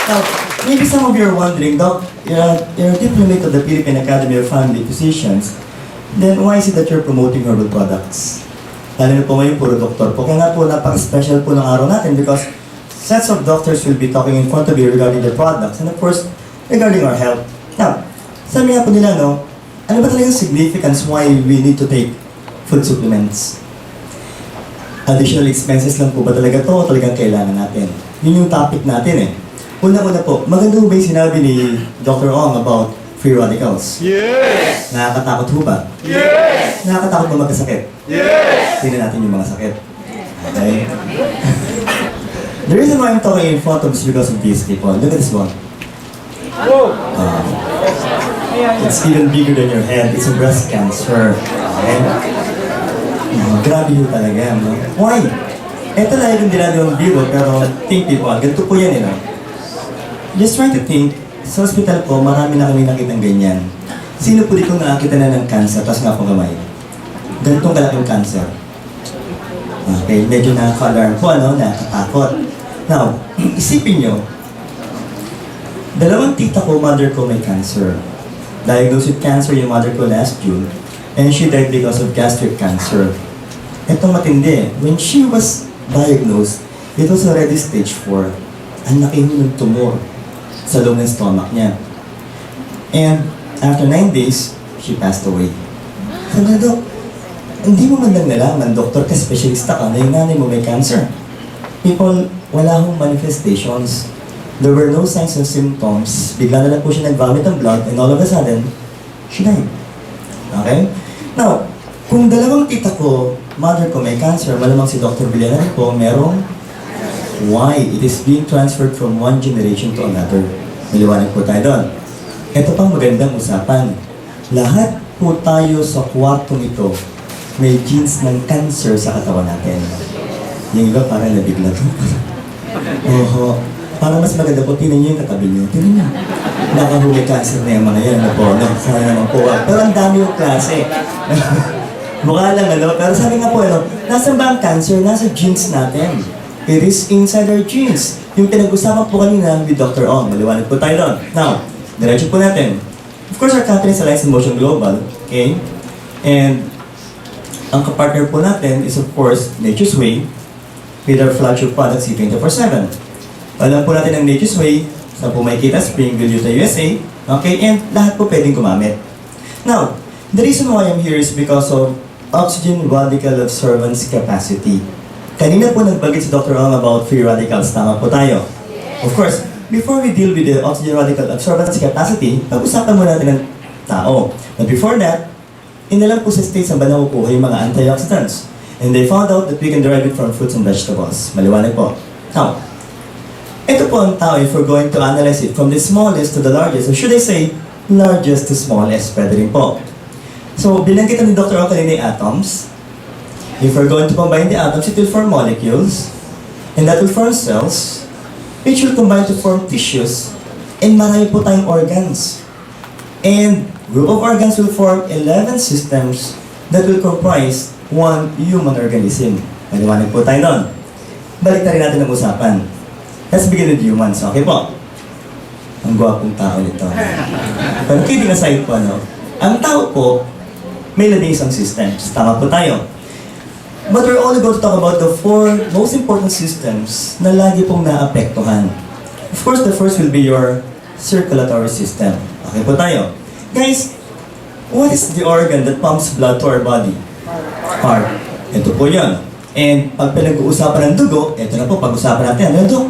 Now, maybe some of you are wondering, Doc, you're a diplomate of the Philippine Academy of Family Physicians, then why is it that you're promoting herbal products? Lalo na po ngayon, puro doktor po. Kaya nga po, napaka-special po ng araw natin because sets of doctors will be talking in front of you regarding the products and of course, regarding our health. Now, sabi nga po nila, no, ano ba talaga yung significance why we need to take food supplements? Additional expenses lang po ba talaga to o talagang kailangan natin? Yun yung topic natin eh. Una-una po, maganda po ba yung sinabi ni Dr. Ong about free radicals? Yes! Nakakatakot po ba? Yes! Nakakatakot ba magkasakit? Yes! Tingnan natin yung mga sakit. Okay? The reason why I'm talking in front of is because of these people. Look at this one. It's even bigger than your head. It's a breast cancer. Okay? Grabe yun talaga. No? Why? Ito lang yung dinadawang biro, pero think people, ganito po yan, Just try to think, sa hospital po, marami na kami nakitang ganyan. Sino po dito nakakita na ng cancer, tapos nga po kamay? Ganitong kalaking cancer. Okay, medyo nakaka-alarm po, nakakatakot. Now, isipin nyo, dalawang tita ko, mother ko may cancer. Diagnosed with cancer yung mother ko last June, and she died because of gastric cancer. Itong matindi, when she was diagnosed, it was already stage 4. Ang laki ng tumor sa loob ng stomach niya. And after 9 days, she passed away. Sabi na, Dok, hindi mo man lang nalaman, doktor ka, specialista ka, na yung nanay mo may cancer. People, wala akong manifestations. There were no signs and symptoms. Bigla na lang po siya nag-vomit ng blood, and all of a sudden, she died. Okay? Now, kung dalawang tita ko, mother ko may cancer, malamang si Dr. Villanueva po, merong why? It is being transferred from one generation to another. Maliwanag po tayo doon. Ito pang magandang usapan. Lahat po tayo sa kwartong ito may genes ng cancer sa katawan natin. Yung iba parang nabigla to. Oho. Parang mas maganda po, tinan nyo yung katabi nyo. Tinan nyo. Nakahuli cancer na yung mga yan. Sana naman po. Pero ang dami yung klase. Mukha lang, pero sabi nga po, nasan ba ang cancer? Nasa genes natin. It is inside our genes. Yung pinag-usapan po kanina with Dr. Ong. Maliwanag po tayo doon. Now, diretso po natin. Of course, our company is Alliance in Motion Global. Okay? And ang kapartner po natin is of course, Nature's Way with our flagship product, C24/7. Alam po natin ang Nature's Way sa Pumaykita, Springville, Utah, USA. Okay? And lahat po pwedeng gumamit. Now, the reason why I'm here is because of oxygen radical absorbance capacity. Kanina po nagbagit si Dr. Ong about free radicals. Tama po tayo. Of course, before we deal with the oxygen radical absorbance capacity, pag-usapan muna natin ng tao. But before that, inalam po sa states ang ba nakukuha yung mga antioxidants. And they found out that we can derive it from fruits and vegetables. Maliwanag po. Now, ito po ang tao if we're going to analyze it from the smallest to the largest. So should I say, largest to smallest, pwede rin po. So, binanggitan ni Dr. Ong kanina yung atoms. If we're going to combine the atoms, it will form molecules, and that will form cells, which will combine to form tissues, and marami po tayong organs. And group of organs will form 11 systems that will comprise one human organism. Maliwanag po tayo nun. Balik na rin natin ang usapan. Let's begin with humans, okay po? Ang gwapong tao nito. Pero kidding aside po, ang tao po, may labing isang systems. Tama po tayo. But we're only going to talk about the 4 most important systems na lagi pong naapektuhan. Of course, the first will be your circulatory system. Okay po tayo. Guys, what is the organ that pumps blood to our body? Heart. Ito po yun. And pag pinag-uusapan ng dugo, ito na po, pag-usapan natin. Ano ito?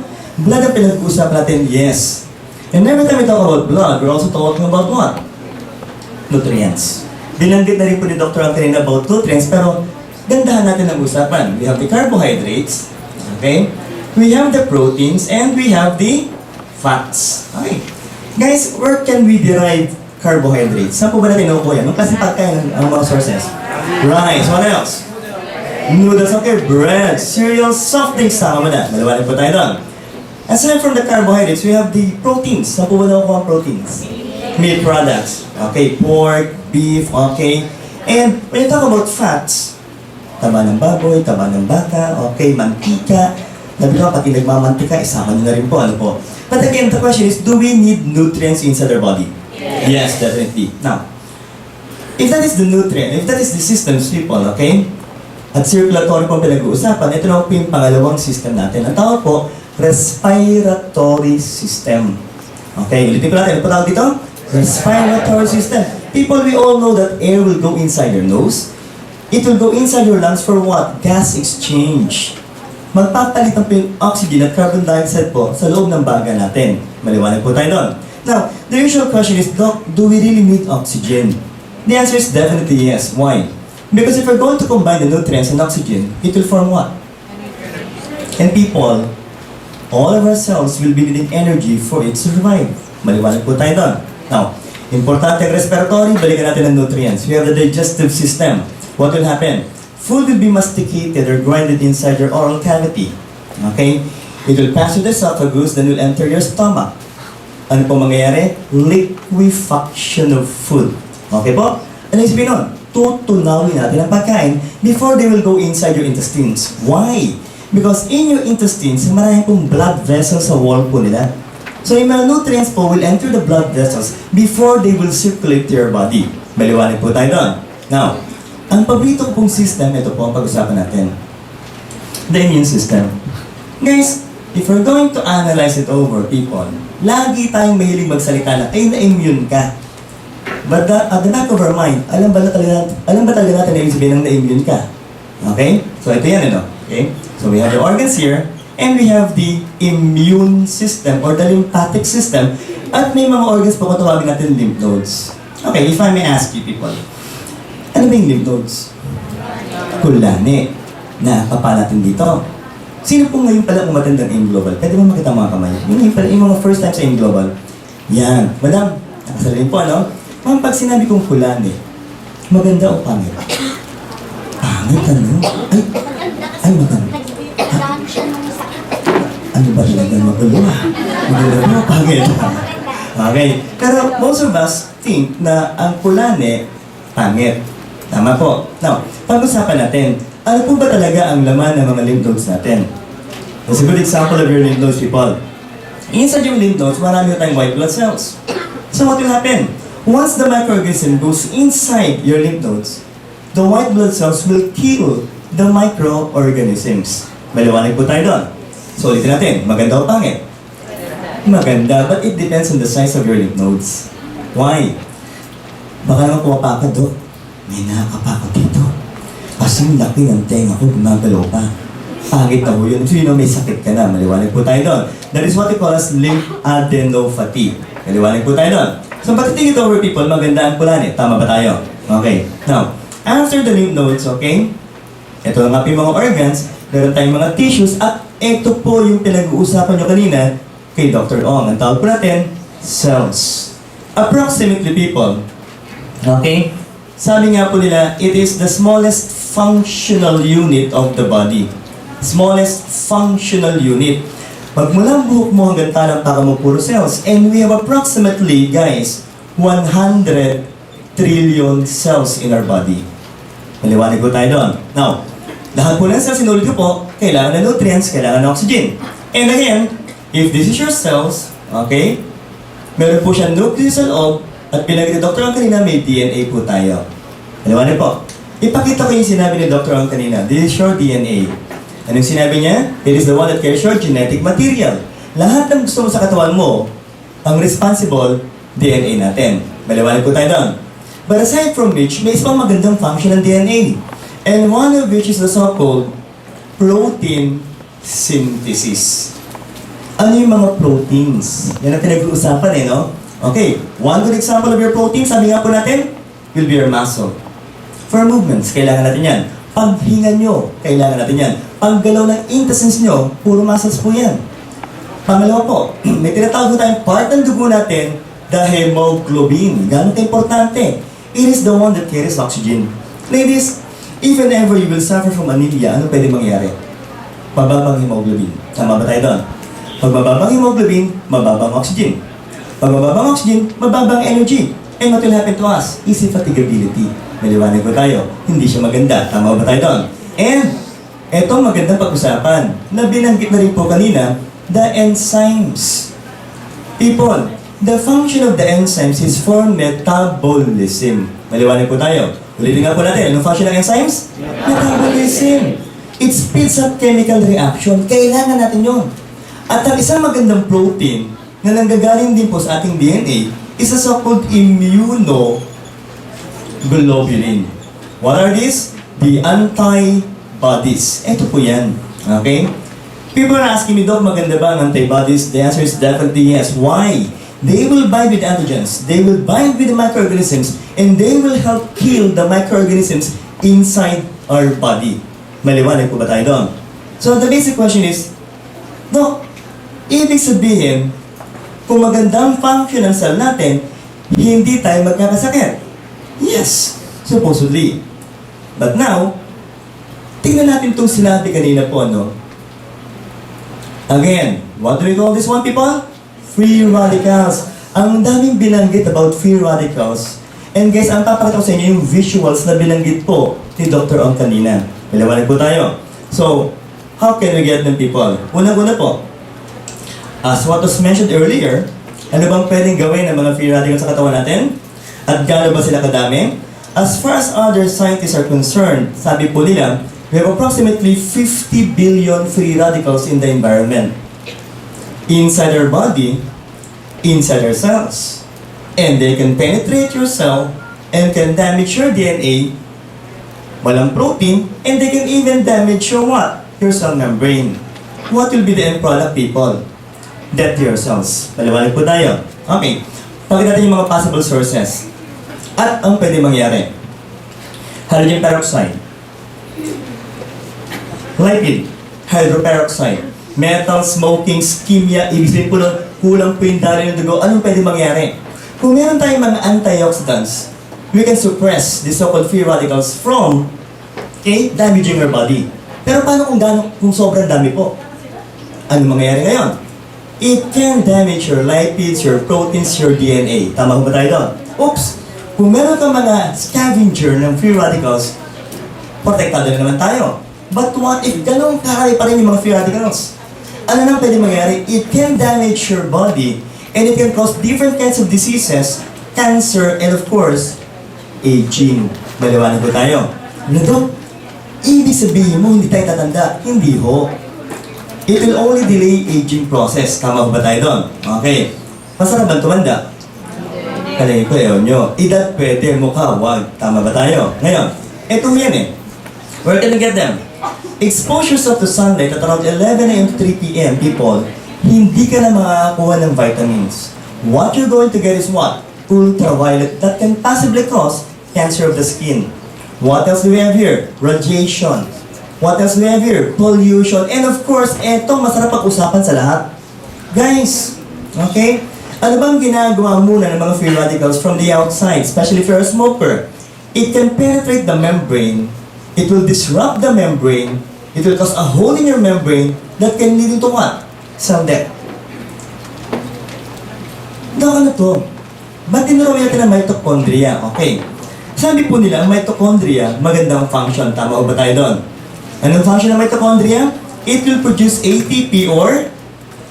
Blood ang pinag-uusapan natin, yes. And every time we talk about blood, we're also talking about what? Nutrients. Binanggit na rin po ni Dr. Ang about nutrients, pero gandahan natin ang usapan. We have the carbohydrates, okay? We have the proteins, and we have the fats. Okay. Guys, where can we derive carbohydrates? Saan po ba natin nakukuha yan? Anong klase pagkain ang mga sources? Rice. What else? Noodles. Okay. Bread. Cereals. Soft drinks. Sama mo na. Maliwanag po tayo doon. Aside from the carbohydrates, we have the proteins. Saan po ba nakukuha ang proteins? Meat products. Okay. Pork, beef. Okay. And when you talk about fats, taba ng baboy, taba ng baka, okay, mantika, Sabi ko, pati nagmamantika, isama nyo na rin po, ano po. But again, the question is, do we need nutrients inside our body? Yes, definitely. Now, if that is the nutrient, if that is the systems, people, okay? At circulatory po pinag-uusapan, ito na po yung pangalawang system natin. Ang tawag po, respiratory system. Okay, ulitin ko natin. Ano po tawag dito? Respiratory system. People, we all know that air will go inside your nose. It will go inside your lungs for what? Gas exchange. Magpapalitan po yung oxygen at carbon dioxide po sa loob ng baga natin. Maliwanag po tayo doon. Now, the usual question is, Doc, do we really need oxygen? The answer is definitely yes. Why? Because if we're going to combine the nutrients and oxygen, it will form what? And people, all of our cells will be needing energy for it to survive. Maliwanag po tayo doon. Now, importante ang respiratory, balikan natin ang nutrients. We have the digestive system. What will happen? Food will be masticated or grinded inside your oral cavity. Okay? It will pass through the esophagus, then will enter your stomach. Ano po mangyayari? Liquefaction of food. Okay po? Ano yung sabihin nun? Tutunawin natin ang pagkain before they will go inside your intestines. Why? Because in your intestines, marami pong blood vessels sa wall po nila. So yung mga nutrients po will enter the blood vessels before they will circulate to your body. Maliwanag po tayo doon. Now, ang paborito pong system, ito po ang pag-usapan natin. The immune system. Guys, if we're going to analyze it over, people, lagi tayong mahilig magsalita na, ay, na-immune ka. But at the back of our mind, alam ba talaga natin na ibig sabihin ng na-immune ka? Okay? So ito yan, ano? Okay? So we have the organs here, and we have the immune system or the lymphatic system, at may mga organs po kung tawagin natin lymph nodes. Okay, if I may ask you, people, ano ba yung lymph nodes? Kulani. Nakapa natin dito. Sino po ngayon pala umatend ng AIM Global? Pwede mo makita mga kamay? Yung mga first time sa AIM Global. Yan. Madam, nakasalin po, ano? Ma'am, pag sinabi kong kulani, maganda o pangit? Pangit, ano? Ay, maganda. Ano ba talaga magulo? Magulo mo, pangit. Okay. Pero most of us think na ang kulani, pangit. Tama po. Now, pag-usapan natin, ano po ba talaga ang laman ng mga lymph nodes natin? That's a good example of your lymph nodes, people. Inside your lymph nodes, marami tayong white blood cells. So what will happen? Once the microorganism goes inside your lymph nodes, the white blood cells will kill the microorganisms. Maliwanag po tayo doon. So ulitin natin, maganda o pangit? Maganda, but it depends on the size of your lymph nodes. Why? Baka naman pumapakad, Dok. May nakakapakad dito. Kasi laki ng tenga ko, gumagalaw pa. Pangit na ho yun. So yun, may sakit ka na. Maliwanag po tayo doon. That is what we call as lymphadenopathy. Maliwanag po tayo doon. So pagdating ito over, people, maganda ang kulani. Tama ba tayo? Okay. Now, after the lymph nodes, okay? Ito nga po yung mga organs. Meron tayong mga tissues. At ito po yung pinag-uusapan nyo kanina kay Dr. Ong. Ang tawag po natin, cells. Approximately, people. Okay? Sabi nga po nila, it is the smallest functional unit of the body. Smallest functional unit. Magmula ang buhok mo hanggang talampaka mo, puro cells. And we have approximately, guys, 100 trillion cells in our body. Maliwanag po tayo doon. Now, lahat po ng cells, sinulit ko po, kailangan ng nutrients, kailangan ng oxygen. And again, if this is your cells, okay, meron po siya nucleus sa loob, at pinag-ni Dr. Ang kanina, may DNA po tayo. Maliwanag po. Ipakita ko yung sinabi ni Dr. Ang kanina, this is your DNA. Anong sinabi niya? It is the one that carries your genetic material. Lahat ng gusto mo sa katawan mo, ang responsible, DNA natin. Maliwanag po tayo doon. But aside from which, may isang magandang function ng DNA. And one of which is the so-called protein synthesis. Ano yung mga proteins? Yan ang pinag-uusapan eh, no? Okay, one good example of your protein, sabi nga po natin, will be your muscle. For movements, kailangan natin yan. Paghinga nyo, kailangan natin yan. Paggalaw ng intestines nyo, puro muscles po yan. Pangalawa po, may tinatawag po tayong part ng dugo natin, the hemoglobin. Ganun ka-importante. It is the one that carries oxygen. Ladies, even ever you will suffer from anemia, ano pwede mangyari? Mababang hemoglobin. Tama ba tayo doon? Pag mababang hemoglobin, mababang oxygen. Pag mababang oxygen, mababang energy. And what will happen to us? Easy fatigability. Maliwanag ba tayo? Hindi siya maganda. Tama ba tayo doon? And Etong magandang pag-usapan na binanggit na rin po kanina, the enzymes. People, the function of the enzymes is for metabolism. Maliwanag po tayo. Ulitin nga po natin, anong function ng enzymes? Metabolism. It speeds up chemical reaction. Kailangan natin yun. At ang isang magandang protein na nanggagaling din po sa ating DNA is a so-called immunoglobulin. What are these? The antibodies. Ito po yan. Okay? People are asking me, Doc, maganda ba ang antibodies? The answer is definitely yes. Why? They will bind with antigens. They will bind with the microorganisms and they will help kill the microorganisms inside our body. Maliwanag po ba tayo doon? So the basic question is, Doc, ibig sabihin, kung magandang function ng cell natin, hindi tayo magkakasakit. Yes, supposedly. But now, tingnan natin itong sinabi kanina po, no? Again, what do we call this one, people? Free radicals. Ang daming binanggit about free radicals. And guys, ang papakita ko sa inyo yung visuals na binanggit po ni Dr. Ong kanina. Maliwanag po tayo. So, how can we get them, people? Una-una po, as what was mentioned earlier, ano bang pwedeng gawin ng mga free radicals sa katawan natin? At gaano ba sila kadami? As far as other scientists are concerned, sabi po nila, we have approximately 50 billion free radicals in the environment. Inside our body, inside our cells. And they can penetrate your cell and can damage your DNA, walang protein, and they can even damage your what? Your cell membrane. What will be the end product, people? Death to your cells. Maliwanag po tayo. Okay. Pakita natin yung mga possible sources. At ang pwede mangyari. Hydrogen peroxide. Lipid. Hydroperoxide. Metal, smoking, ischemia, ibig sabihin po ng kulang po yung daloy ng dugo. Anong pwede mangyari? Kung meron tayong mga antioxidants, we can suppress the so-called free radicals from damaging our body. Pero paano kung sobrang dami po? Ano mangyayari ngayon? It can damage your lipids, your proteins, your DNA. Tama ba tayo doon? Oops! Kung meron kang mga scavenger ng free radicals, protektado na naman tayo. But what if ganun karami pa rin yung mga free radicals? Ano nang pwede mangyari? It can damage your body and it can cause different kinds of diseases, cancer, and of course, aging. Maliwanag po tayo. Ano doon? Ibig sabihin mo, hindi tayo tatanda. Hindi ho. It will only delay aging process. Tama ba tayo doon? Okay. Masarap ba tumanda? Kalay ko, ewan nyo. Edad pwede, mukha, wag. Tama ba tayo? Ngayon, eto yan eh. Where can we get them? Exposures of the sunlight at around 11 a.m. to 3 p.m. people, hindi ka na makakakuha ng vitamins. What you're going to get is what? Ultraviolet that can possibly cause cancer of the skin. What else do we have here? Radiation. What else do we have here? Pollution. And of course, eto masarap pag-usapan sa lahat. Guys, okay? Ano bang ginagawa muna ng mga free radicals from the outside, especially if you're a smoker? It can penetrate the membrane. It will disrupt the membrane. It will cause a hole in your membrane that can lead into what? Cell death. Ano to? Ba't tinuro natin ang mitochondria? Okay. Sabi po nila, ang mitochondria, magandang function. Tama ba tayo doon? Anong function ng mitochondria? It will produce ATP or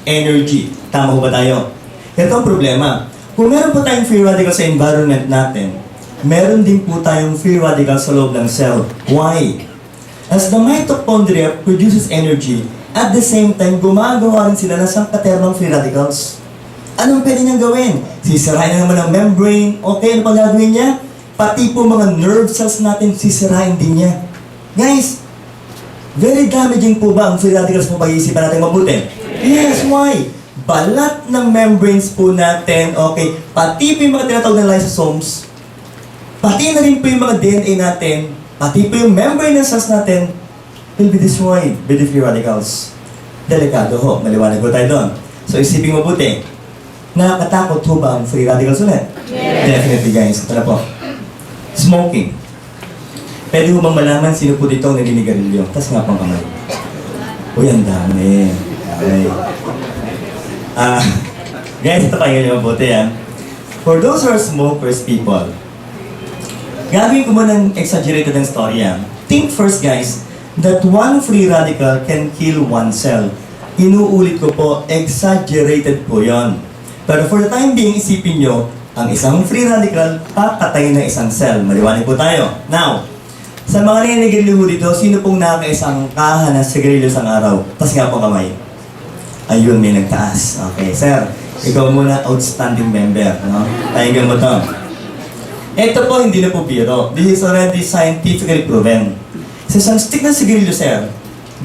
energy. Tama ba tayo? Ito ang problema. Kung meron po tayong free radicals sa environment natin, meron din po tayong free radicals sa loob ng cell. Why? As the mitochondria produces energy, at the same time, gumagawa rin sila ng sangkatermang free radicals. Anong pwede niyang gawin? Sisirain na naman ang membrane. Okay, ano pa gagawin niya? Pati po mga nerve cells natin, sisirain din niya. Guys, very damaging po ba ang free radicals mo pag-iisipan natin mabuti? Yes, why? Balat ng membranes po natin, okay, pati po yung mga tinatawag na lysosomes, pati na rin po yung mga DNA natin, pati po yung membrane ng cells natin, will be destroyed by the free radicals. Delikado ho, maliwanag po tayo doon. So isipin mabuti, nakakatakot ho ba ang free radicals ulit? Yes. Definitely guys, ito na po. Smoking. Pwede ho bang malaman sino po dito ang naninigarilyo? Tas nga pang kamay. Uy, ang dami. Okay. Guys, ito pakinggan niyo mabuti yan. For those who are smokers, people, gagawin ko muna ng exaggerated ng story yan. Think first guys, that one free radical can kill one cell. Inuulit ko po, exaggerated po yon. Pero for the time being, isipin nyo, ang isang free radical, papatayin ng isang cell. Maliwanag po tayo. Now, sa mga naninigarilyo dito, sino pong nakakaisang kaha ng sigarilyo sa araw? Tas nga po kamay. Ayun, may nagtaas. Okay, sir. Ikaw muna, outstanding member. No? Tayo mo to. Ito po, hindi na po biro. This is already scientifically proven. Sa isang stick ng sigarilyo, sir,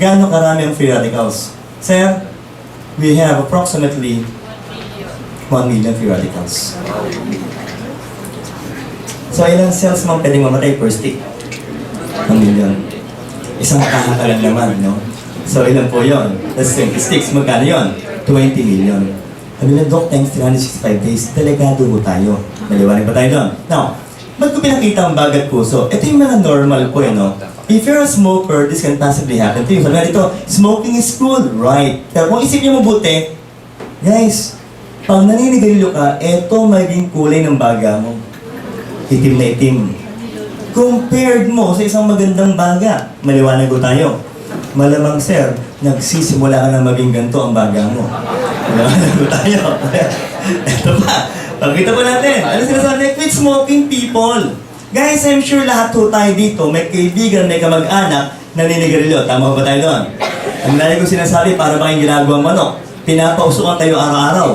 gaano karami ang free radicals? Sir, we have approximately 1 million free radicals. So, ilang cells mang pwedeng mamatay per stick? 1 million. Isang kaha ka lang naman, no? So, ilan po yun? That's 20 sticks. Magkano yun? 20 million. Sabi na, Doc, times 365 days, delegado mo tayo. Maliwanag pa tayo doon. Now, ba't ko pinakita ang bagat puso? Ito yung mga normal po, no? If you're a smoker, this can possibly happen to you. Sabi nga dito, smoking is good, right? Pero kung isip niyo mabuti, guys, pag naninigarilyo ka, eto magiging kulay ng baga mo. Itim na itim. Compared mo sa isang magandang baga, maliwanag ko tayo. Malamang, sir, nagsisimula ka na maging ganito ang baga mo. Maliwanag ko tayo. Eto pa. Pagkita po natin. Ano sinasabi? Quit smoking, people. Guys, I'm sure lahat po tayo dito, may kaibigan, may kamag-anak, naninigarilyo. Tama ba tayo doon? Ang lagi ko sinasabi, para ba kayong ginagawang manok? Pinapausukan tayo araw-araw.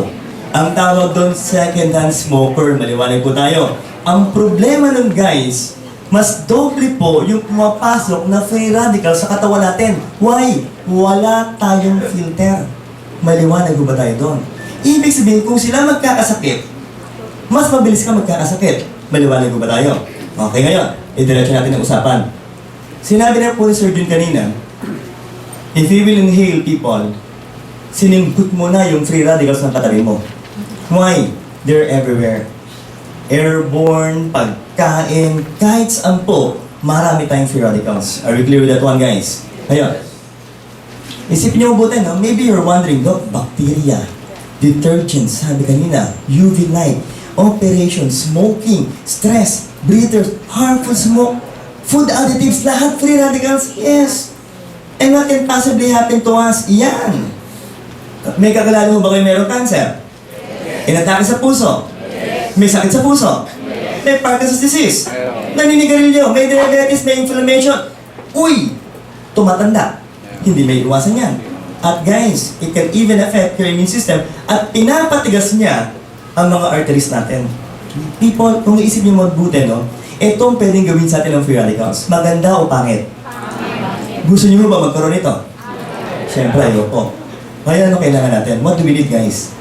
Ang tawag doon, second-hand smoker. Maliwanag po tayo. Ang problema nun, guys, mas doble po yung pumapasok na free radical sa katawan natin. Why? Wala tayong filter. Maliwanag ba tayo doon? Ibig sabihin, kung sila magkakasakit, mas mabilis ka magkakasakit. Maliwanag ba tayo? Okay, ngayon, idiretso natin ang usapan. Sinabi na po ni Sir Jun kanina, if you will inhale, people, siningkot mo na yung free radicals ng katabi mo. Why? They're everywhere. Airborne, pagkain, kahit saan po, marami tayong free radicals. Are we clear with that one, guys? Ayun. Isipin niyo mabuti, no? Maybe you're wondering, Doc, bacteria, detergents, sabi kanina, UV light, operation, smoking, stress, breathers, harmful smoke, food additives, lahat free radicals? Yes. And what can possibly happen to us? Yan. May kakilala mo ba kayo mayroong cancer? Inatake sa puso? May sakit sa puso? May Parkinson's disease? Naninigarilyo? May diabetes? May inflammation? Uy! Tumatanda. Hindi may iwasan yan. At guys, it can even affect your immune system at pinapatigas niya ang mga arteries natin. People, kung iisip niyo mabuti, no? Itong pwedeng gawin sa atin ng free radicals. Maganda o pangit? Gusto niyo ba magkaroon ito? Siyempre, ayoko. Kaya ano kailangan natin? What do we need, guys?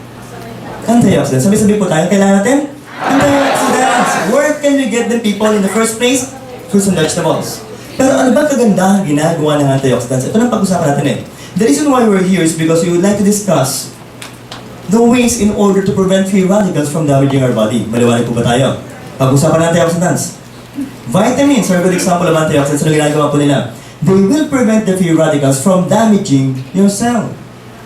Antioxidants. Sabi-sabi po tayo, kailangan natin? Antioxidants! Where can we get them, people, in the first place? Fruits and vegetables. Pero ano ba kagandahan ginagawa ng antioxidants? Ito lang pag-usapan natin eh. The reason why we're here is because we would like to discuss the ways in order to prevent free radicals from damaging our body. Maliwanag po ba tayo? Pag-usapan ng antioxidants. Vitamins are a good example of antioxidants. Ano ginagawa po nila? They will prevent the free radicals from damaging your cell.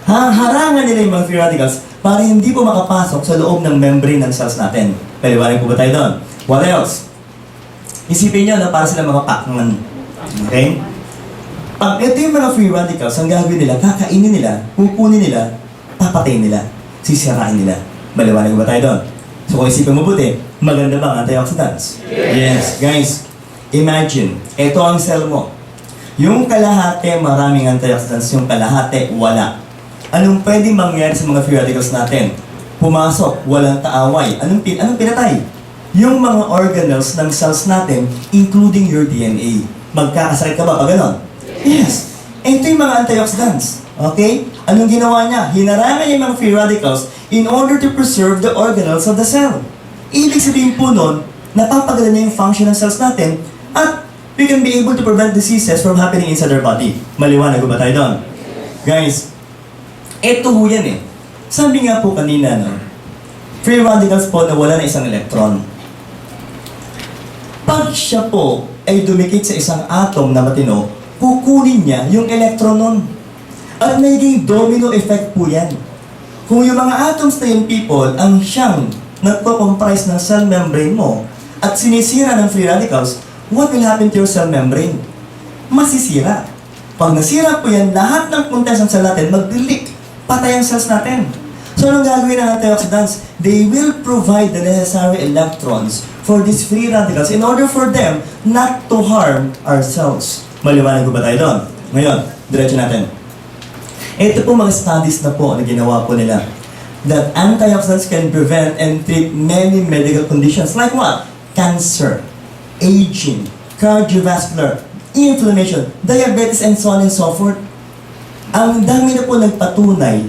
Haharangan nila yung mga free radicals para hindi po makapasok sa loob ng membrane ng cells natin. Maliwanag po ba tayo doon? What else? Isipin nyo na para sila mga Pac-Man. Okay? Pag ito yung mga free radicals, ang gagawin nila, kakainin nila, pupunin nila, papatayin nila, sisirain nila. Maliwanag ba tayo doon? So kung isipin mabuti, maganda ba ang antioxidants? Yes. Guys, imagine, ito ang cell mo. Yung kalahati, maraming antioxidants. Yung kalahati, wala. Anong pwedeng mangyari sa mga free radicals natin? Pumasok, walang kaaway. Anong pinatay? Yung mga organelles ng cells natin, including your DNA. Magkakasakit ka ba pag gano'n? Yes. Ito yung mga antioxidants. Okay? Anong ginawa niya? Hinarangan niya yung mga free radicals in order to preserve the organelles of the cell. Ibig sabihin po nun, napapagala niya yung function ng cells natin at we can be able to prevent diseases from happening inside our body. Maliwanag ba tayo doon? Guys, eto ho yan eh. Sabi nga po kanina, no? Free radicals po na wala na isang electron. Pag siya po ay dumikit sa isang atom na matino, kukunin niya yung electron nun. At naging domino effect po yan. Kung yung mga atoms na yung people ang siyang nagpo-comprise ng cell membrane mo at sinisira ng free radicals, what will happen to your cell membrane? Masisira. Pag nasira po yan, lahat ng contents ng cell natin mag-delete. Patay ang cells natin. So, anong gagawin ng antioxidants? They will provide the necessary electrons for these free radicals in order for them not to harm our cells. Maliwanag ko ba tayo doon? Ngayon, diretso natin. Ito po mga studies na po na ginawa po nila that antioxidants can prevent and treat many medical conditions like what? Cancer, aging, cardiovascular, inflammation, diabetes, and so on and so forth. Ang dami na po nagpatunay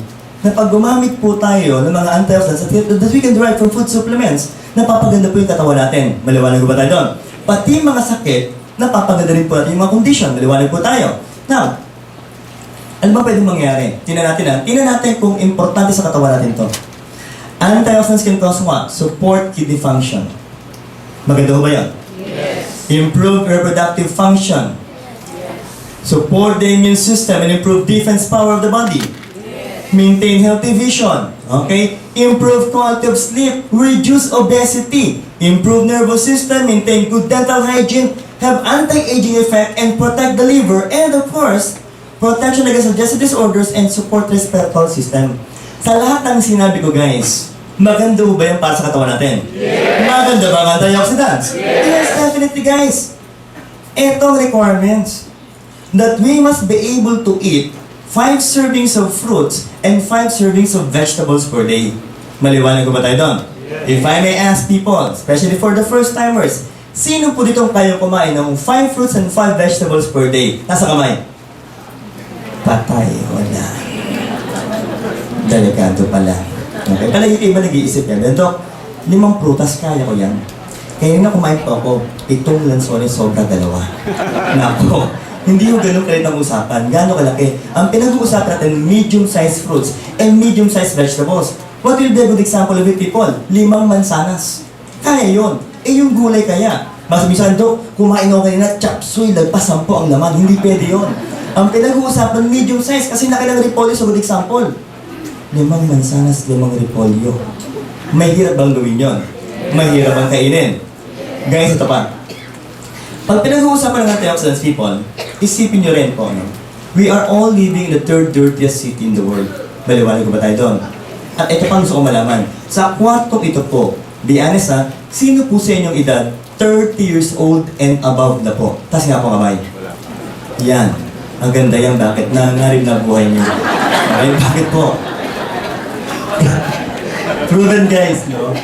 na pag gumamit po tayo ng mga antioxidants that we can derive from food supplements, napapaganda po yung katawan natin. Maliwanag ko ba tayo doon? Pati mga sakit, napapaganda rin po natin yung mga condition. Maliwanag po tayo. Now, ano ba pwedeng mangyari? Tingnan natin kung importante sa katawan natin to. Antioxidants can cause what? Support kidney function. Maganda ba yan? Yes. Improve reproductive function. Support the immune system and improve defense power of the body. Maintain healthy vision. Okay? Improve quality of sleep. Reduce obesity. Improve nervous system. Maintain good dental hygiene. Have anti-aging effect and protect the liver. And of course, protection against digestive disorders and support respiratory system. Sa lahat ng sinabi ko guys, maganda ba yan para sa katawan natin? Yes. Maganda ba ang antioxidants? Yes, definitely guys. Etong requirements that we must be able to eat 5 servings of fruits and 5 servings of vegetables per day. Maliwanag ko ba tayo doon? If I may ask people, especially for the first timers, sino po ditong kayo kumain ng 5 fruits and 5 vegetables per day? Nasa kamay? Patay, wala. Delikado pala. Okay, palagi kayo ba nag-iisip yan? Dok, 5 prutas, kaya ko yan. Kaya na kumain po ako, 7 lansones sobra 2. Nako, hindi yung ganun kalit ang usapan. Gano'ng kalaki? Ang pinag-uusapan natin, medium-sized fruits and medium-sized vegetables. What will be a good example of it, people? 5 mansanas. Kaya yun. Yung gulay kaya. Mas bisan, Dok, kumain ako kanina, chop suey, lagpas 10 ang laman. Hindi pwede yun. Ang pinag-uusapan, medium size, kasi nakilang repolyo sa good example. 5 mansanas, 5 repolyo. Mahirap bang gawin yun? Mahirap bang kainin? Guys, ito pa. Pag pinag-uusapan ng antioxidants, people, isipin nyo rin po, no? We are all living in the 3rd dirtiest city in the world. Maliwanag ko ba tayo doon? At ito pang gusto ko malaman. Sa kwartong ito po, be honest ha, sino po sa inyong edad 30 years old and above na po? Tas nga po kamay. Yan. Ang ganda yan. Bakit? Nangarib na buhay niyo. Okay, bakit po? Proven guys, no?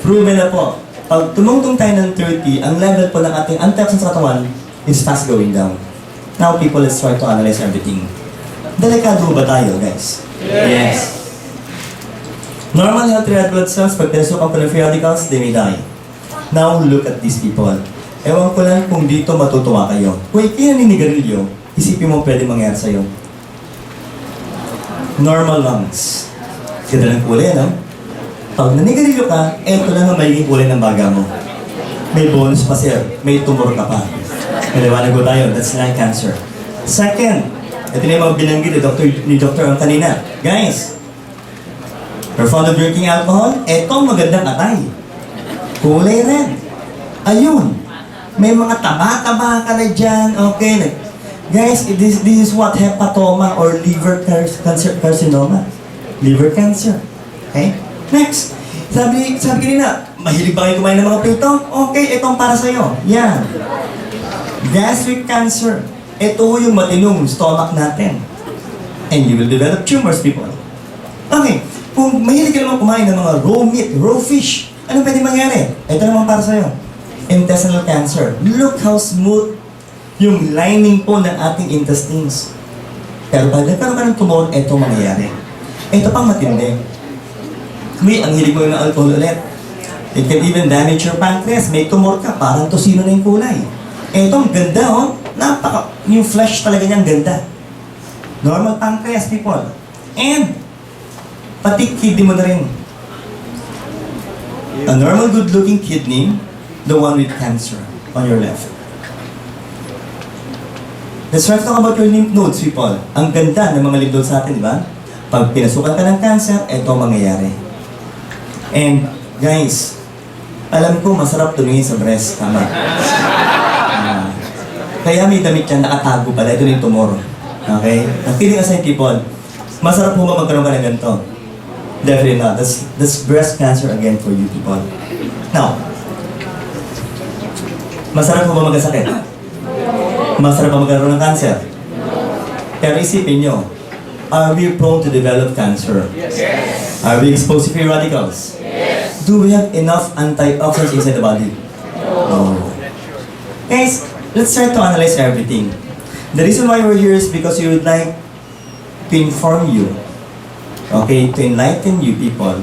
Proven na po. Pag tumungtong tayo ng 30, ang level po ng ating antioxidants sa katawan is fast going down. Now people, let's try to analyze everything. Delikado ba tayo, guys? Yes. Normal healthy red blood cells, pag pinasukan po ng free radicals, they may die. Now, look at these people. Ewan ko lang kung dito matutuwa kayo. Kung ikinaninigarilyo, isipin mo pwede mangyari sa'yo. Normal lungs. Ganda ng kulay, no? Pag nanigarilyo ka, eto lang ang magiging kulay ng baga mo. May bonus pa, sir. May tumor ka pa. Maliwanag ko tayo, that's like cancer. Second, ito na yung mga binanggit ni Dr. ang kanina. Guys, you're fond of drinking alcohol? Etong magandang atay. Kulay red. Ayun. May mga taba-taba ka na dyan. Okay. Guys, this is what hepatoma or liver carcinoma. Liver cancer. Okay? Next. Sabi kanina, mahilig ba kayo kumain ng mga prito? Okay, itong para sa'yo. Yan. Gastric cancer. Ito yung matinong stomach natin. And you will develop tumors, people. Okay. Kung mahilig ka naman kumain ng mga raw meat, raw fish, ano pwede mangyari? Ito naman para sa'yo. Intestinal cancer. Look how smooth yung lining po ng ating intestines. Pero pag nagkaroon ka ng tumor, ito mangyayari. Ito pang matindi. May ang hilig mo yung alcohol ulit. It can even damage your pancreas. May tumor ka, parang tosino na yung kulay. Ito, ang ganda, oh. Yung flesh talaga niyang ganda. Normal pancreas, people. And, pati kidney mo na rin. A normal good-looking kidney, the one with cancer on your left. Let's try to talk about your lymph nodes, people. Ang ganda ng mga lymph nodes natin, di ba? Pag pinasukan ka ng cancer, ito mangyayari. And, guys, alam ko masarap tumingin sa breast, tama? Kaya may damit yan, nakatago pala. Ito yung tumor. Okay? Ang kidding aside, people, masarap po ba magkaroon ka ng ganito? Definitely not. That's breast cancer again for you, people. Now, masarap po ba magkasakit? Masarap ba magkaroon ng cancer? Pero isipin nyo, are we prone to develop cancer? Yes. Are we exposed to free radicals? Yes. Do we have enough antioxidants inside the body? No. Guys, let's try to analyze everything. The reason why we're here is because we would like to inform you, okay, to enlighten you people,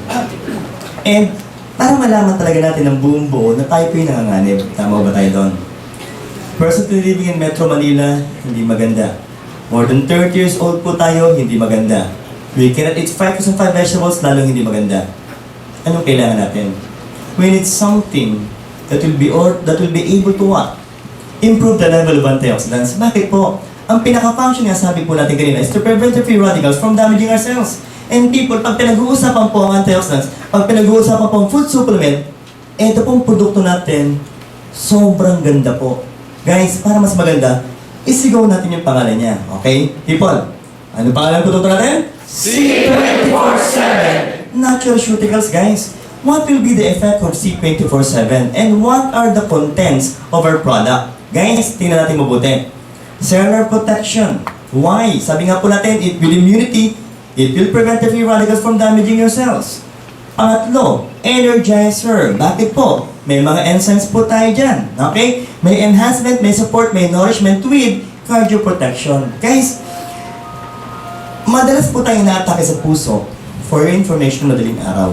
and para malaman talaga natin ng buong buo na tayo po yung nanganganib. Tama ba tayo doon? Personally living in Metro Manila, hindi maganda. More than 30 years old po tayo, hindi maganda. We cannot eat 5 vegetables, lalong hindi maganda. Anong kailangan natin? We need something that will be able to what? Improve the level of antioxidants. Bakit po? Ang pinaka-function nga sabi po natin kanina is to prevent the free radicals from damaging our cells. And people, pag pinag-uusapan po ang antioxidants, pag pinag-uusapan po ang food supplement, ito pong produkto natin, sobrang ganda po. Guys, para mas maganda, isigaw natin yung pangalan niya. Okay? People, ano pangalan ng produkto natin? C24/7. Naturalceuticals, guys. What will be the effect of C24/7 and what are the contents of our product? Guys, tingnan natin mabuti. Cellular protection. Why? Sabi nga po natin, it will immunity, it will prevent the free radicals from damaging your cells. Pangatlo, energizer. Bakit po? May mga enzymes po tayo dyan. Okay? May enhancement, may support, may nourishment with cardioprotection. Guys, madalas po tayo na-atake sa puso. For your information, madaling araw.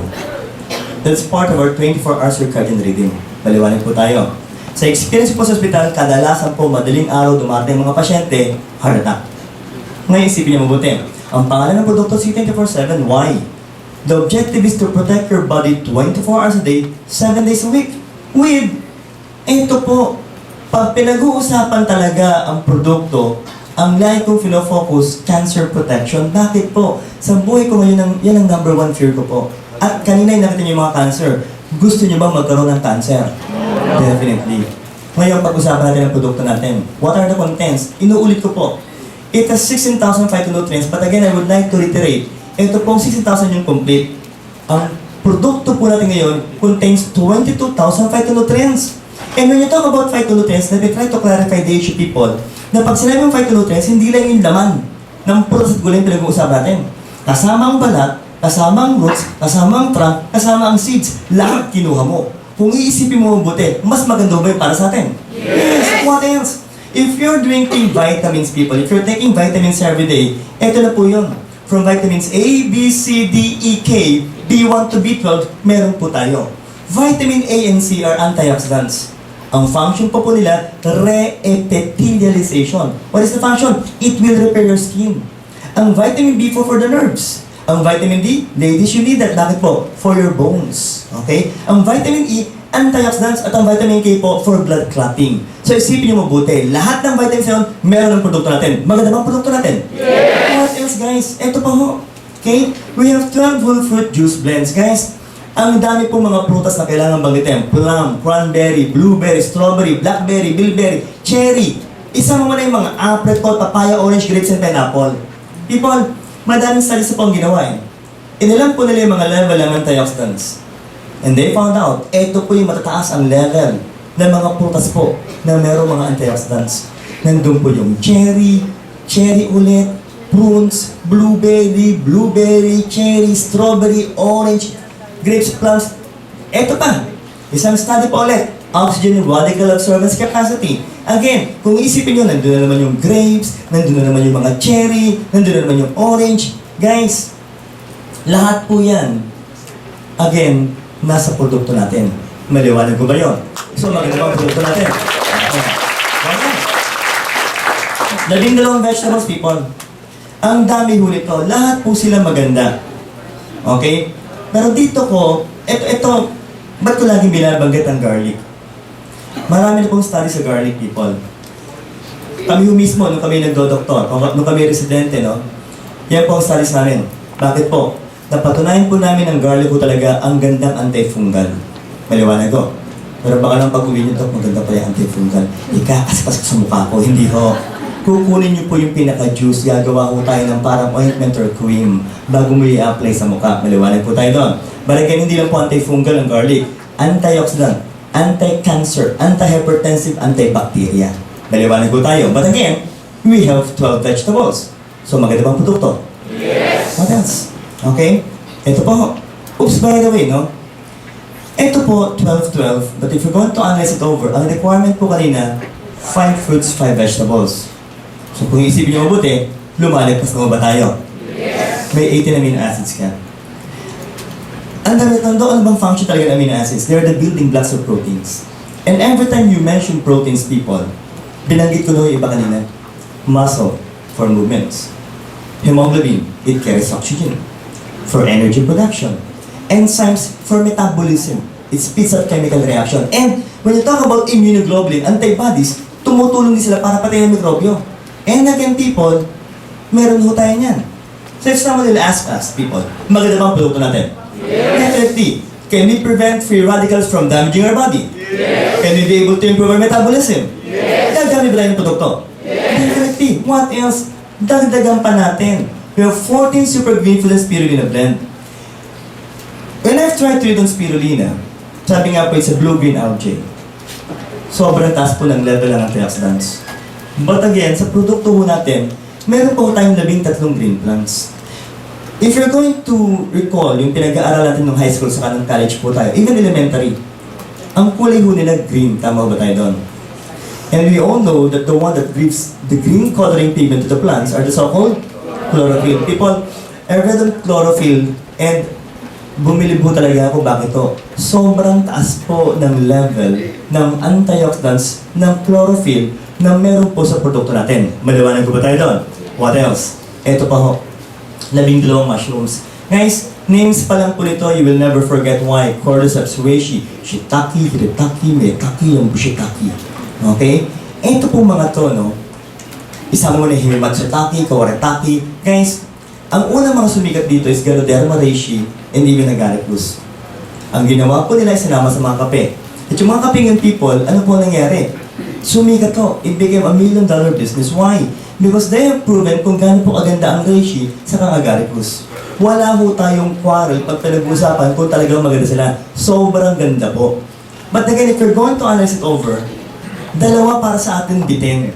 That's part of our 24 hours circadian rhythm. Maliwanag po tayo. Sa experience po sa ospital, kadalasan po madaling araw dumating mga pasyente, heart attack. Ngayon, isipin niyo mabuti. Ang pangalan ng produkto C24/7, why? The objective is to protect your body 24 hours a day, 7 days a week. With, ito po, pag pinag-uusapan talaga ang produkto, ang lahat kong fino-focus, cancer protection. Bakit po? Sa buhay ko ngayon, yan ang number one fear ko po. At kanina yung nakita niyo yung mga cancer. Gusto niyo bang magkaroon ng cancer? Definitely. Ngayon, pag-usapan natin ang produkto natin. What are the contents? Inuulit ko po. It has 16,000 phytonutrients, but again, I would like to reiterate, ito pong 16,000 yung complete. Ang produkto po natin ngayon contains 22,000 phytonutrients. And when you talk about phytonutrients, let me try to clarify the issue, people, na pag sinabi yung phytonutrients, hindi lang yung laman ng prutas at gulay yung pinag-uusapan natin. Kasama ang balat, kasama ang roots, kasama ang trunk, kasama ang seeds, lahat kinuha mo. Kung iisipin mo mabuti, mas maganda ba yun para sa atin? Yes! What else? If you're drinking vitamins, people, if you're taking vitamins every day, eto na po yun. From vitamins A, B, C, D, E, K, B1 to B12, meron po tayo. Vitamin A and C are antioxidants. Ang function po nila, re-epithelialization. What is the function? It will repair your skin. Ang vitamin B for the nerves. Ang vitamin D, ladies, you need that. Bakit po? For your bones. Okay? Ang vitamin E, antioxidants, at ang vitamin K po for blood clotting. So isipin niyo mabuti, lahat ng vitamins na yun, meron ng produkto natin. Maganda bang produkto natin? Yes! What else, guys? Ito pa ho. Okay? We have 12 whole fruit juice blends, guys. Ang dami pong mga prutas na kailangan banggitin. Plum, cranberry, blueberry, strawberry, blackberry, bilberry, cherry. Isama mo na yung mga apricot, papaya, orange, grapes, and pineapple. People, madaming studies po ang ginawa eh. Inilang po nila yung mga level ng antioxidants. And they found out, ito po yung matataas ang level ng mga prutas po na merong mga antioxidants. Nandun po yung cherry, cherry ulit, prunes, blueberry, cherry, strawberry, orange, grapes, plums. Ito pa, isang study pa ulit, oxygen radical absorbance capacity. Again, kung isipin nyo, nandun na naman yung grapes, nandun na naman yung mga cherry, nandun na naman yung orange. Guys, lahat po yan, again, nasa produkto natin. Maliwanag ko ba yun? So, maganda ang produkto natin. Labing-dalawang vegetables, people. Ang dami ho nito. Lahat po sila maganda. Okay? Pero dito ko, ito, ba't ko laging binabanggit ang garlic? Marami na pong study sa garlic, people. Kami ho mismo, nung kami nagdo-doktor, nung kami residente, no? Yan po ang studies namin. Bakit po? Napatunayan po namin ang garlic ko talaga ang gandang antifungal. Maliwanag ko. Pero baka lang pag-uwi nyo ito, maganda pa yung antifungal. Ikakaspas ko sa mukha ko, hindi ho. kukunin niyo po yung pinaka-juice, gagawa ko tayo ng parang ointment or cream bago mo i-apply sa mukha. Maliwanag po tayo doon. But again, hindi lang po anti-fungal ang garlic. Antioxidant, anti-cancer, anti-hypertensive, antibacteria. Maliwanag po tayo. But again, we have 12 vegetables. So maganda bang produkto? Yes. What else? Okay? Ito po. Oops, by the way, no? Ito po, 12-12. But if you're going to analyze it over, ang requirement po kanina, 5 fruits, 5 vegetables. So kung isipin nyo mabuti, lumalagpas na ba tayo? Yes. May 18 amino acids ka. Ang dami ano bang function talaga ng amino acids? They're the building blocks of proteins. And every time you mention proteins, people, binanggit ko na yung iba kanina. Muscle, for movements. Hemoglobin, it carries oxygen. For energy production. Enzymes, for metabolism. It speeds up chemical reaction. And when you talk about immunoglobulin, antibodies, tumutulong din sila para patayin ang mikrobyo. And again, people, meron ho tayo niyan. So if someone will ask us, people, maganda bang produkto natin? Yes. Definitely. Can we prevent free radicals from damaging our body? Yes. Can we be able to improve our metabolism? Yes. Gagamit ba tayo ng produkto? Yes. Definitely. What else? Dagdagan pa natin. We have 14 super greenful and spirulina blend. When I've tried to read on spirulina, sabi nga po it's a blue-green algae. Sobrang taas po ng level ng antioxidants. But again, sa produkto po natin, meron po tayong 13 green plants. If you're going to recall yung pinag-aaral natin ng high school sa kanang college po tayo, even elementary, ang kulay ho nila green, tama ba tayo doon? And we all know that the one that gives the green coloring pigment to the plants are the so-called chlorophyll. People, I read on chlorophyll and bumilib po talaga ako bakit to. Sobrang taas po ng level ng antioxidants ng chlorophyll na meron po sa produkto natin. Maliwanag ko ba tayo doon? What else? Ito pa ho. 12 mushrooms. Guys, names pa lang po nito, you will never forget why. Cordyceps reishi, shiitake, hiratake, maitake, yung shiitake. Okay? Ito po mga to, no? Isang muna himatsutake, kawaratake. Guys, ang unang mga sumikat dito is Ganoderma reishi and even agaricus. Ang ginawa po nila ay sinama sa mga kape. At yung mga kapingan people, ano po nangyari? Sumikat to. It became $1 million business. Why? Because they have proven kung gaano po kaganda ang reishi sa agaricus. Wala po tayong quarrel pag pinag-usapan kung talagang maganda sila. Sobrang ganda po. But again, if you're going to analyze it over, dalawa para sa atin bitin.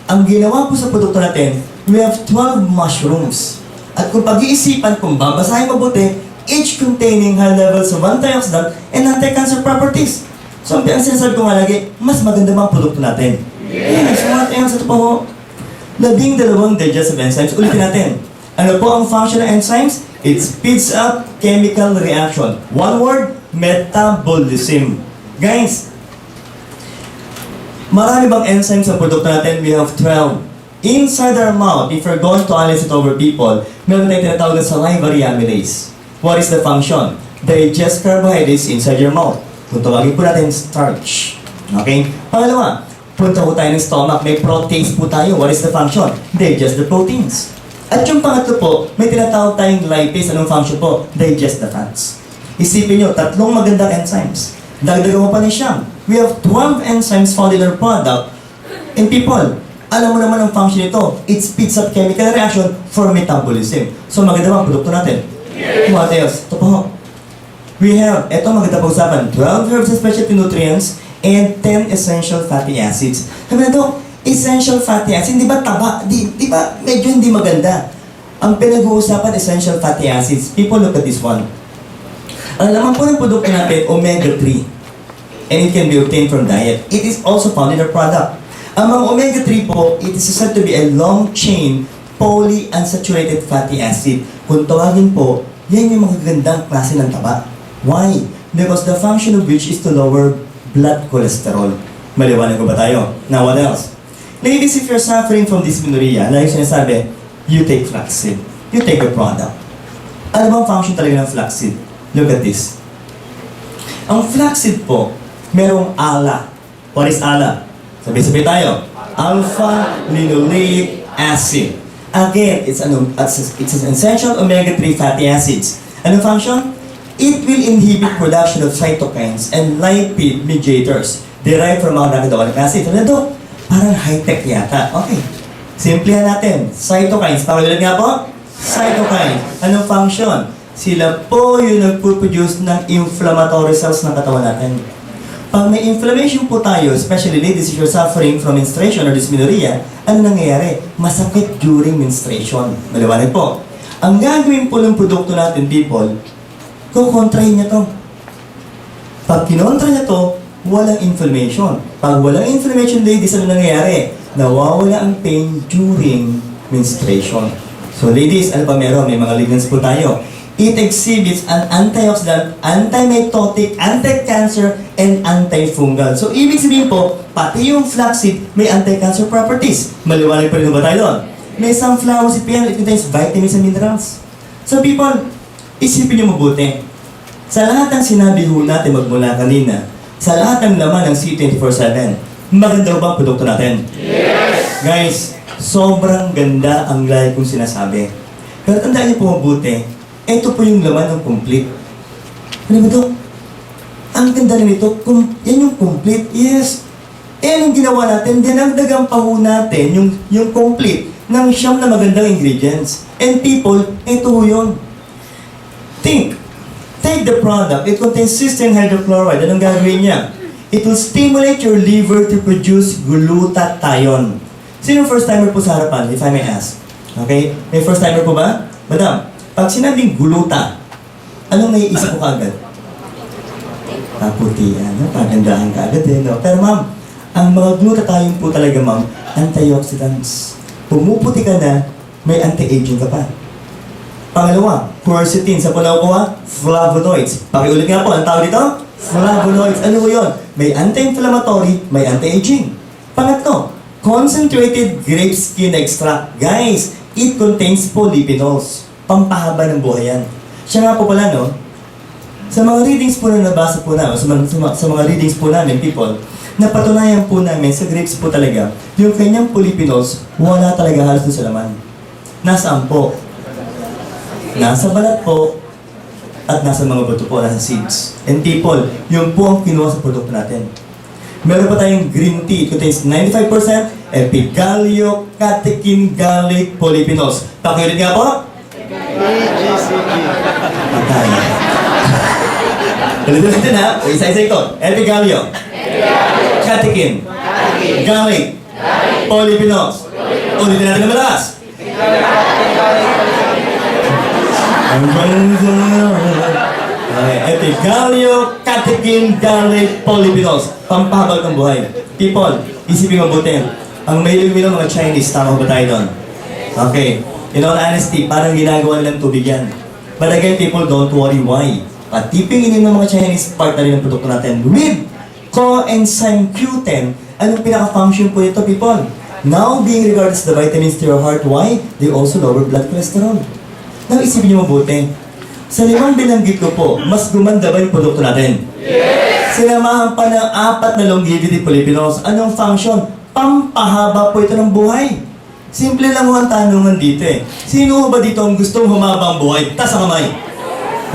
Ang ginawa po sa produkto natin, we have 12 mushrooms. At kung pag-iisipan, kung babasahin mabuti, each containing high levels of antioxidant and anti-cancer properties. So, ang sinasabi ko nga lagi, mas maganda bang produkto natin? Yes. What else? Ito po ho. 12 digestive enzymes. Ulitin natin. Ano po ang function ng enzymes? It speeds up chemical reaction. One word, metabolism. Guys, marami bang enzymes sa produkto natin? We have 12. Inside our mouth, if we're going to analyze it over people, meron tayong tinatawag na salivary amylase. What is the function? Digest carbohydrates inside your mouth. Kung tawagin po natin starch. Okay? Pangalawa, punta po tayo ng stomach, may proteins po tayo. What is the function? Digest the proteins. At yung pangatlo po, may tinatawag tayong lipase. Anong function po? Digest the fats. Isipin nyo, 3 magandang enzymes. Dagdagan mo pa ni siyang. We have 12 enzymes found in our product. And people, alam mo naman ang function nito. It speeds up chemical reaction for metabolism. So maganda ba ang produkto natin? Yes. What else? Ito po. We have, ito maganda pa usapan, 12 herbs and specialty nutrients and 10 essential fatty acids. Sabi na ito, essential fatty acids, di ba taba? Di ba medyo hindi maganda? Ang pinag-uusapan, essential fatty acids. People, look at this one. Ang laman po ng produkto natin, omega-3. And it can be obtained from diet. It is also found in our product. Ang mga omega-3 po, it is said to be a long-chain polyunsaturated fatty acid. Kung tawagin po, yan yung mga gandang klase ng taba. Why? Because the function of which is to lower blood cholesterol. Maliwanag ko ba tayo? Now, what else? Ladies, if you're suffering from dysmenorrhea, like sinasabi, you take flaxseed. You take a product. Ano ba ang function talaga ng flaxseed? Look at this. Ang flaxseed po, merong ALA. What is ALA? Sabi-sabi tayo. Alpha-linoleic acid. Again, it's an essential omega-3 fatty acids. Anong function? It will inhibit production of cytokines and lipid mediators derived from arachidonic acid. Ano ito? Parang high-tech yata. Okay. Simplihan natin. Cytokines. Pakiulit nga po. Cytokines. Anong function? Sila po yung nagpo-produce ng inflammatory cells ng katawan natin. Pag may inflammation po tayo, especially ladies, if you're suffering from menstruation or dysmenorrhea, ano nangyayari? Masakit during menstruation. Maliwanag po. Ang gagawin po ng produkto natin, people, kukontrahin niya to. Pag kinontra niya to, walang inflammation. Pag walang inflammation, ladies, ano nangyayari? Nawawala ang pain during menstruation. So ladies, ano pa meron? May mga ligands po tayo. It exhibits an antioxidant, antimitotic, anti-cancer, and antifungal. So, ibig sabihin po, pati yung flaxseed may anti-cancer properties. Maliwanag pa rin ba tayo doon? May sunflower seed pa yan, it contains vitamins and minerals. So, people, isipin nyo mabuti. Sa lahat ng sinabi ho natin magmula kanina, sa lahat ng laman ng C24/7, maganda ba ang produkto natin? Yes! Guys, sobrang ganda ang like kong sinasabi. Pero tandaan niyo po mabuti, ito po yung laman ng complete. Ano ba ito? Ang ganda rin ito. Yan yung complete. Yes. Anong ginawa natin? Dinagdagan pa ho natin yung complete ng siyam na magandang ingredients. And people, ito ho yun. Think. Take the product. It contains cysteine hydrochloride. Anong gagawin niya? It will stimulate your liver to produce glutathione. Sino first timer po sa harapan, if I may ask? Okay? May first timer po ba? Madam, pag sinabing gluta, anong naiisip ko kaagad? Kaputihan, no? Pagandahan kaagad eh, no? Pero ma'am, ang mga glutathione po talaga ma'am, antioxidants. Pumuputi ka na, may anti-aging ka pa. Pangalawa, quercetin. Sa po nakukuha, flavonoids. Pakiulit nga po, ang tawag dito? Flavonoids. Ano po yun? May anti-inflammatory, may anti-aging. Pangatlo, concentrated grape skin extract. Guys, it contains polyphenols. Pampahaba ng buhay yan. Siya nga po pala, no? Sa mga readings po na nabasa po namin, sa mga readings po namin, people, napatunayan po namin sa grapes po talaga, yung kanyang polyphenols, wala talaga halos sa laman. Nasaan po? Nasa balat po, at nasa mga buto po, nasa seeds. And people, yun po ang kinuha sa produkto natin. Meron pa tayong green tea. It contains 95% epigallocatechin garlic polyphenols. Pakiulit nga po. Patay. Ulitin natin ha. Isa-isa ito. Epigallio. Catechin. Garlic. Polyphenols. Ulitin natin na malakas. Okay. Epigallocatechin garlic polyphenols. Pampahabag ng buhay. People, isipin mabuti. Ang may ng mga Chinese, tama ba tayo doon? Okay. In all honesty, parang ginagawa nilang tubig yan. But again, people, don't worry why. Patipinginin ng mga Chinese part na rin ng produkto natin with coenzyme Q10. Anong pinaka-function po ito, people? Now, being regarded as the vitamins to your heart, why? They also lower blood cholesterol. Now, isipin niyo mabuti. Sa limang binanggit ko po, mas gumanda ba yung produkto natin? Yes! Sinamahan pa ng 4 na longevity polyphenols. Anong function? Pampahaba po ito ng buhay. Simple lang ho ang tanungan dito eh. Sino ba dito ang gustong humaba ang buhay? Taas ang kamay.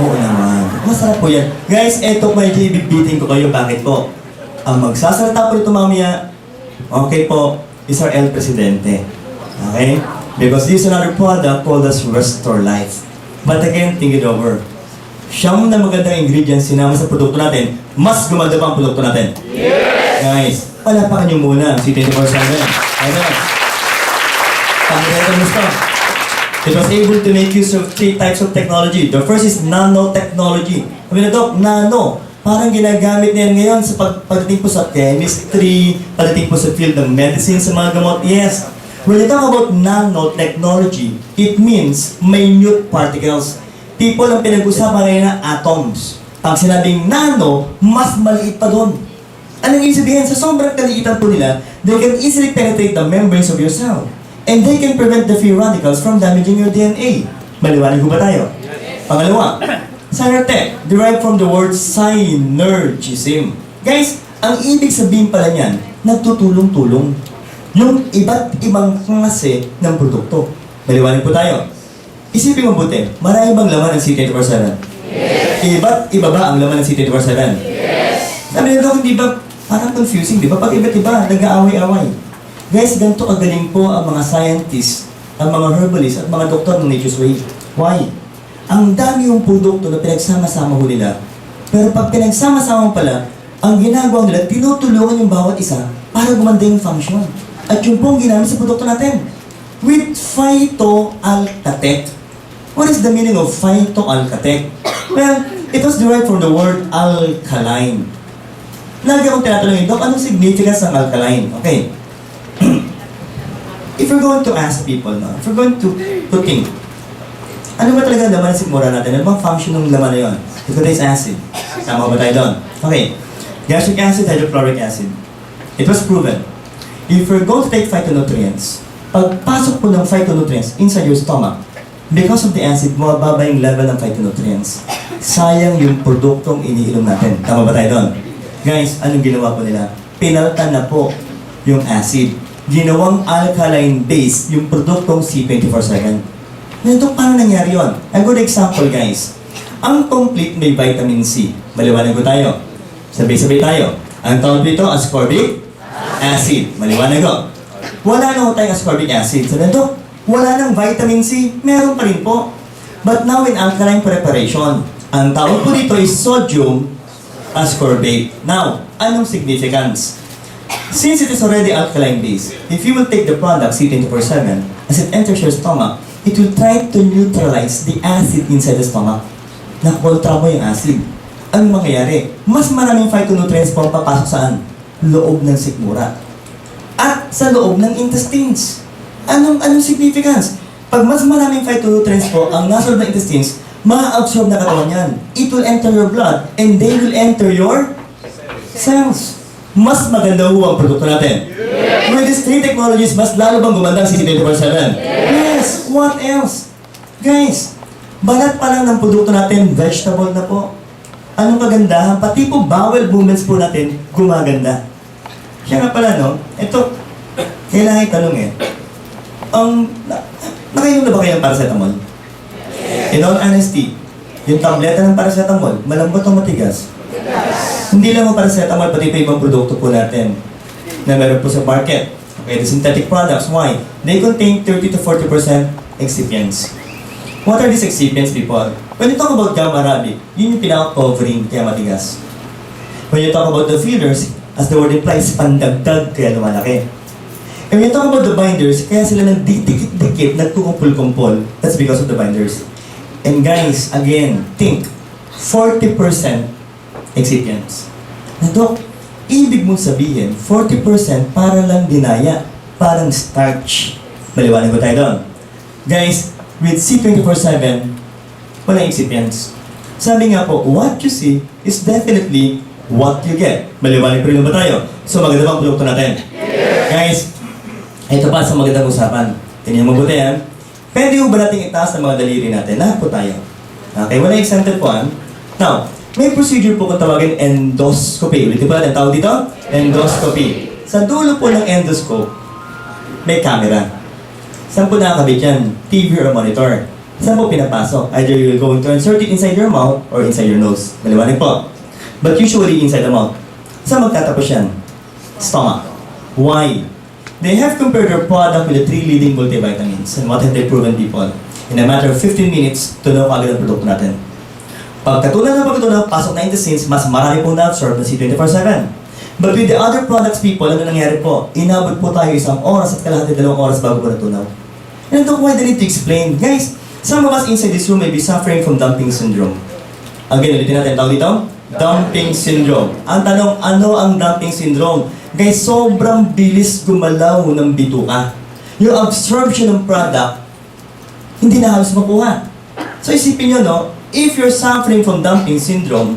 Oo naman. Masarap po yan. Guys, eto medyo ibigbitin ko kayo. Bakit po? Ang magsasalita po ito mamaya, okay po, is our El Presidente. Okay? Because this is another product called as Restore Life. But again, think it over. Siyam na magandang ingredients sinama sa produkto natin, mas gumanda pa ang produkto natin. Yes! Guys, palapakan nyo muna ang C24/7. Ayan. It was able to make use of 3 types of technology. The first is nanotechnology. Sabi na Doc, nano. Parang ginagamit na yan ngayon sa pagdating po sa chemistry, pagdating po sa field ng medicine, sa mga gamot. Yes. When you talk about nanotechnology, it means minute particles. People ang pinag-usapan ngayon na atoms. Pag sinabing nano, mas maliit pa doon. Anong ibig sabihin? Sa sobrang kaliitan po nila, they can easily penetrate the membranes of your cell. And they can prevent the free radicals from damaging your DNA. Maliwanag ko ba tayo? Pangalawa, Synertech, derived from the word synergism. Guys, ang ibig sabihin pala niyan, nagtutulong-tulong. Yung iba't ibang klase ng produkto. Maliwanag po tayo. Isipin mo buti, marami bang laman ng C24/7? Yes. Iba't iba ba ang laman ng C24/7? Yes. Sabi nito, hindi ba parang confusing, di ba? Pag iba't iba, nag-aaway-away. Guys, ganito kagaling po ang mga scientists, ang mga herbalists, at mga doktor ng Nature's Way. Why? Ang dami yung produkto na pinagsama-sama ho nila. Pero pag pinagsama-sama pala, ang ginagawa nila, tinutulungan yung bawat isa para gumanda yung function. At yung pong ginamit sa produkto natin. With phytoalkatech. What is the meaning of phytoalkatech? Well, it was derived from the word alkaline. Lagi akong tinatanungin, Dok, anong significance ng alkaline? Okay. If we're going to ask people, no? If we're going to think, ano ba talaga laman ng sikmura natin? Ano bang function ng laman na yun? It contains acid. Tama ba tayo doon? Okay. Gastric acid, hydrochloric acid. It was proven. If we're going to take phytonutrients, pagpasok po ng phytonutrients inside your stomach, because of the acid, mababa yung level ng phytonutrients. Sayang yung produktong iniinom natin. Tama ba tayo doon? Guys, anong ginawa po nila? Pinaltan na po yung acid. Ginawang alkaline base yung produktong C24/7. Ganito, paano nangyari yun? A good example, guys. Ang complete may vitamin C. Maliwanag ko tayo. Sabay-sabay tayo. Ang tawag dito, ascorbic acid. Maliwanag ko. Wala na tayong ascorbic acid. So, ganito, wala nang vitamin C. Meron pa rin po. But now in alkaline preparation, ang tawag po dito is sodium ascorbate. Now, anong significance? Since it is already alkaline base, if you will take the product C24/7, as it enters your stomach, it will try to neutralize the acid inside the stomach. Nakontra mo yung acid. Anong mangyayari? Mas maraming phytonutrients po ang papasok saan? Loob ng sikmura. At sa loob ng intestines. Anong significance? Pag mas maraming phytonutrients po ang nasa loob ng intestines, ma-absorb na katawan yan. It will enter your blood and they will enter your cells. Mas maganda ho ang produkto natin. Yes. With these three technologies, mas lalo bang gumanda ang CC24/7? Yes. What else? Guys, balat pa lang ng produkto natin, vegetable na po. Anong kagandahan? Pati po bowel movements po natin, gumaganda. Siya nga pala, no? Ito, kailangan itanong eh. Nakainom na ba kayo ng paracetamol? In all honesty, yung tableta ng paracetamol, malambot o matigas? Hindi lang ang paracetamol, pati pa ibang produkto po natin na meron po sa market. Okay, the synthetic products, why? They contain 30 to 40% excipients. What are these excipients, people? When you talk about gamma arabic, yun yung pinaka-covering kaya matigas. When you talk about the fillers, as the word implies, pandagdag kaya lumalaki. And when you talk about the binders, kaya sila nagdidikit-dikit, nagkukumpul-kumpul. That's because of the binders. And guys, again, think, 40% excipients. Na Dok, ibig mong sabihin, 40% para lang dinaya, parang starch. Maliwanag ko tayo doon. Guys, with C24/7, walang excipients. Sabi nga po, what you see is definitely what you get. Maliwanag pa rin ba tayo? So maganda bang produkto natin? Yes. Guys, ito pa sa magandang usapan. Tingnan mo mabuti yan. Pwede mo ba natin itaas ang mga daliri natin? Lahat po tayo. Okay, wala exempted po. Now, may procedure po kung tawagin endoscopy. Ulitin po natin, tawag dito? Endoscopy. Sa dulo po ng endoscope, may camera. Saan po nakakabit yan? TV or monitor. Saan po pinapasok? Either you're going to insert it inside your mouth or inside your nose. Maliwanag po. But usually inside the mouth. Saan magtatapos yan? Stomach. Why? They have compared their product with the 3 leading multivitamins. And what have they proven, people? In a matter of 15 minutes, tunaw agad ang produkto natin. Pagkatunaw na pagkatunaw, pasok na intestines, mas marami pong na-absorb na C24/7. But with the other products, people, ano nangyari po? Inabot po tayo 1 oras at kalahati 2 oras bago po natunaw. And ito why they need to explain. Guys, some of us inside this room may be suffering from dumping syndrome. Again, ulitin natin, tawag dito? Dumping syndrome. Ang tanong, ano ang dumping syndrome? Guys, sobrang bilis gumalaw ng bituka. Yung absorption ng product, hindi na halos makuha. So isipin nyo, no? If you're suffering from dumping syndrome,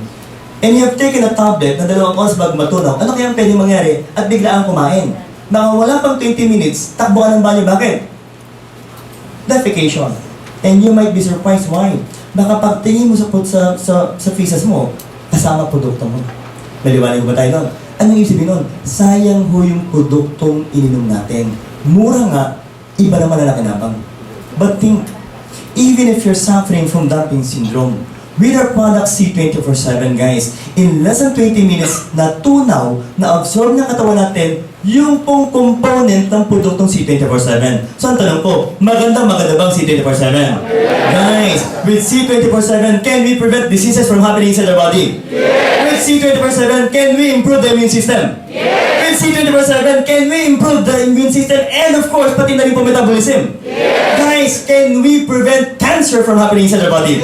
and you have taken a tablet na 2 oras bago matunaw, ano kaya pwedeng mangyari? At biglaan kumain. Baka wala pang 20 minutes, takbo ka ng banyo. Bakit? Defecation. And you might be surprised why. Baka pagtingin mo sa feces mo, kasama produkto mo. Maliwanag ba tayo nun? Anong ibig sabihin nun? Sayang ho yung produktong ininom natin. Mura nga, iba naman na nakinabang. But think, even if you're suffering from dumping syndrome, with our product C24/7, guys, in less than 20 minutes, natunaw, na-absorb ng katawan natin yung pong component ng produktong C24/7. So ang tanong ko, maganda bang C24/7? Guys, with C24/7, can we prevent diseases from happening inside our body? With C24/7, can we improve the immune system? With C24/7, can we improve the immune system? And of course, pati na rin po metabolism. Guys, can we prevent cancer from happening inside our body?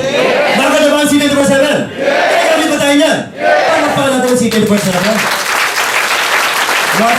Maganda ba ang C24/7? Kaya gamit ba tayo niyan? Paano pa natin ang C24/7? Wow!